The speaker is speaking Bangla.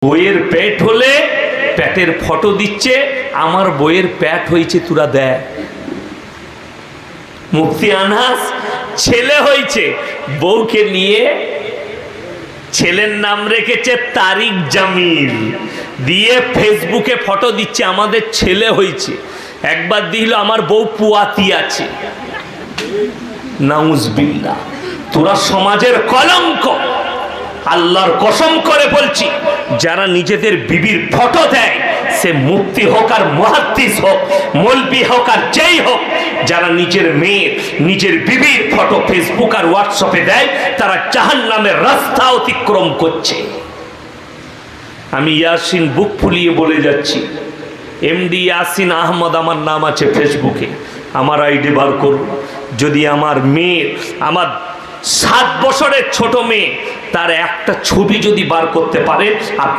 বইয়ের পেট হলে পেটের ফটো দিচ্ছে, আমার বইয়ের পেট হয়েছে তোরা দেখ। মুফতি আনাস ছেলে হয়েছে, বউকে নিয়ে ছেলের নাম রেখেছে তারিক জামিল, দিয়ে ফেসবুকে ফটো দিচ্ছে আমাদের ছেলে হয়েছে। একবার দিল আমার বউ পুয়াতি আছে। নাউজুবিল্লাহ, তোরা সমাজের কলঙ্ক। আল্লাহর কসম করে বলছি, যারা নিজেদের বিবির ফটো দেয়, সে মুফতি হোক আর মুহাদ্দিস হোক, মৌলবি হোক আর যেই হোক, যারা নিজের মেয়ের নিজের বিবির ফটো ফেসবুক আর হোয়াটসঅ্যাপে দেয়, তারা জাহান্নামের রাস্তা অতিক্রম করছে। আমি ইয়াসিন বুক ফুলিয়ে বলে যাচ্ছি, এমডি ইয়াসিন আহমদ আমার নাম আছে ফেসবুকে, আমার আইডি বার করুন। যদি আমার মেয়ের, আমার 7 বছরের ছোট মেয়ে, তার একটা ছবি যদি বার করতে পারে, আপনার